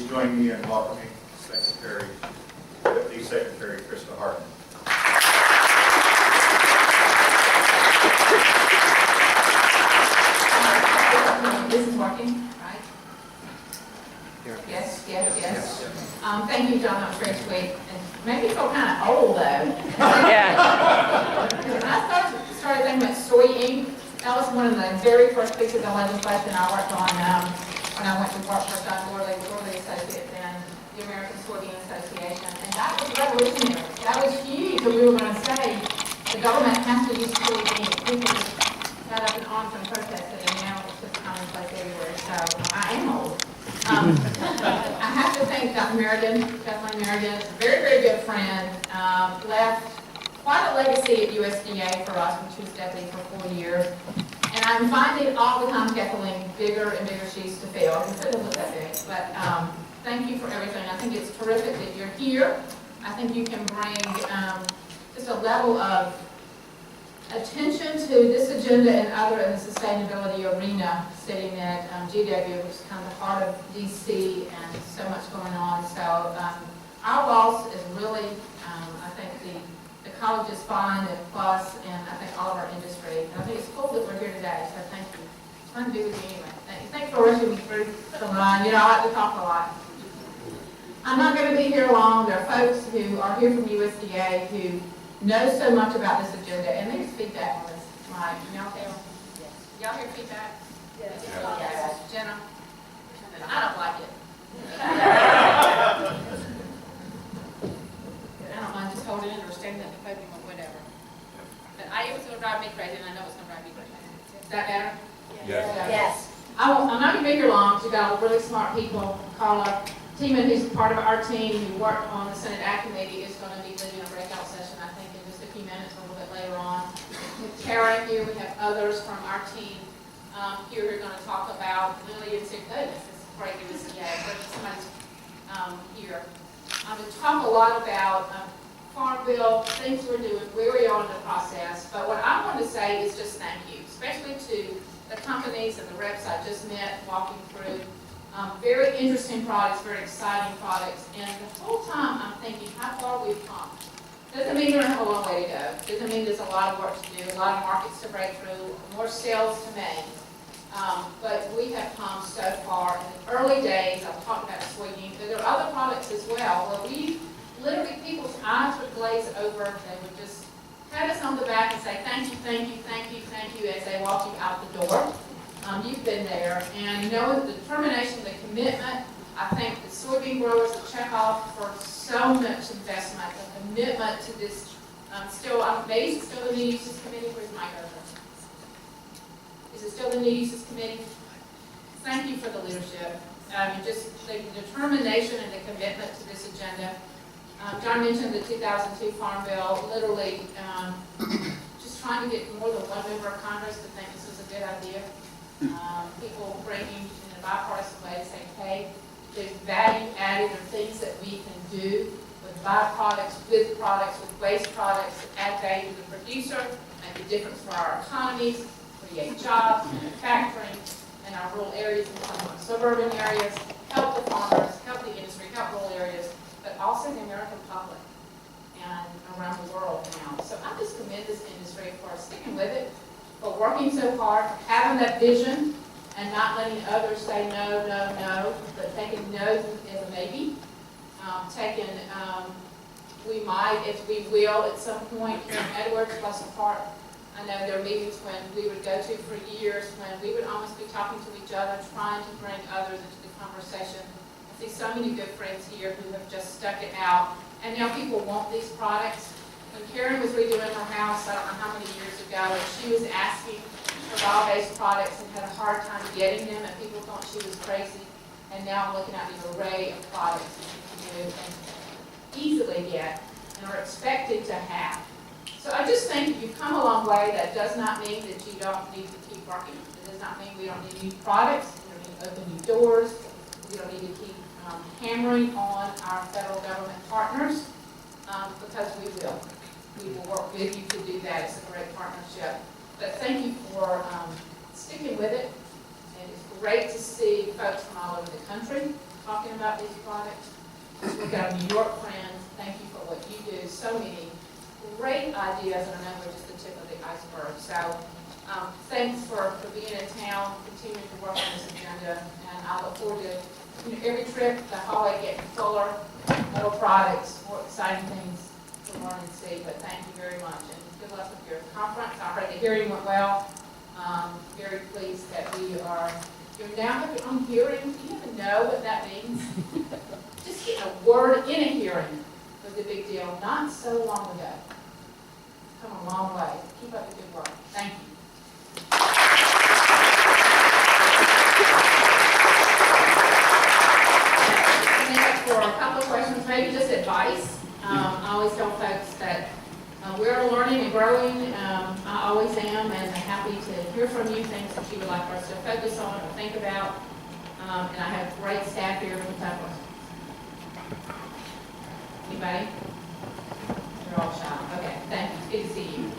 please join me in welcoming Deputy Secretary Krysta Harden. This is working, right? Yes. Thank you, John. That was very sweet. And made me feel kind of old, though. Yeah. When I started thinking about soy ink, that was one of the very first pieces of legislation I worked on when I went to work for John Gorley Associates and the American Soybean Association. And that was revolutionary. That was huge. And we were going to say the government has to use soy ink. People just got up in arms and protested, and now it's just commonplace everywhere. So I am old. I have to thank Dr. Kathleen Merrigan, a very, very good friend, left quite a legacy at USDA for us when she was deputy for 4 years. And I'm finding all the time, Kathleen, bigger and bigger shoes to fill. It doesn't look that big, but thank you for everything. I think it's terrific that you're here. I think you can bring just a level of attention to this agenda and other in the sustainability arena, sitting at GW, which is kind of the heart of DC, and so much going on. So our loss is really, I think the college is fine and plus, and I think all of our industry. And I think it's cool that we're here today, so thank you. It's fun to be with you anyway. Thanks for rushing me through the line. You know, I like to talk a lot. I'm not going to be here long. There are folks who are here from USDA who know so much about this agenda, and there's feedback on this. Mike, y'all hear? Yes. Y'all hear feedback? Yes. Yes. Jenna? I don't like it. I don't mind just holding it or standing at the podium or whatever. But it was going to drive me crazy, and I know it's going to drive me crazy. Is that better? Yes. I'm not going to be here long. We've got really smart people. Carla Tiemann, who's part of our team, who worked on the Senate Ag Committee, is going to be leading a breakout session, I think, in just a few minutes, a little bit later on. With Tara here, we have others from our team here who are going to talk about Lily and Sue. Goodness, it's great to see somebody's here. I'm going to talk a lot about Farm Bill, things we're doing, where we are in the process. But what I want to say is just thank you, especially to the companies and the reps I just met walking through. Very interesting products, very exciting products, and the whole time I'm thinking how far we've come. Doesn't mean we have a long way to go. Doesn't mean there's a lot of work to do, a lot of markets to break through, more sales to make. But we have come so far. In the early days, I've talked about soybean, but there are other products as well where we literally, people's eyes would glaze over. They would just pat us on the back and say thank you, thank you, thank you, thank you as they walk you out the door. You've been there, and knowing the determination, the commitment, I think the soybean growers at Chekhov for so much investment, the commitment to this, maybe it's still the New Uses Committee. Where's Mike over? Is it still the New Uses Committee? Thank you for the leadership. Just the determination and the commitment to this agenda. John mentioned the 2002 Farm Bill, literally just trying to get more than one member of Congress to think this was a good idea. People bringing in a bipartisan way to say, hey, there's value added or things that we can do with byproducts, with products, with waste products that add value to the producer, make a difference for our economies, create jobs, manufacturing in our rural areas and some of our suburban areas, help the farmers, help the industry, help rural areas, but also the American public and around the world now. So I just commend this industry for sticking with it, for working so hard, for having that vision, and not letting others say no, no, no, but taking no as a maybe. We might, if we will, at some point here in Edwards, Pleasant Park. I know there are meetings when we would go to for years when we would almost be talking to each other, trying to bring others into the conversation. I see so many good friends here who have just stuck it out, and now people want these products. When Karen was redoing her house, I don't know how many years ago, and she was asking for bio-based products and had a hard time getting them, and people thought she was crazy. And now I'm looking at the array of products that you can do and easily get and are expected to have. So I just think you've come a long way. That does not mean that you don't need to keep working. It does not mean we don't need new products. We don't need to open new doors. We don't need to keep hammering on our federal government partners because we will. We will work with you to do that. It's a great partnership. But thank you for sticking with it. And it's great to see folks from all over the country. talking about these products. We've got our New York friends, thank you for what you do, so many great ideas, and I know we're just the tip of the iceberg. So thanks for being in town, continuing to work on this agenda, and I look forward to every trip, the hallway getting fuller, more products, more exciting things to learn and see. But thank you very much, and good luck with your conference. I heard the hearing went well. Very pleased that you now have your own hearing. Do you even know what that means? Just getting a word in a hearing was a big deal not so long ago. Come a long way. Keep up the good work. Thank you. For a couple of questions, maybe just advice. I always tell folks that we're learning and growing. I always am, and I'm happy to hear from you things that you would like for us to focus on or think about. And I have great staff here for the questions. Anybody? You're all shy. Okay, thank you. Good to see you.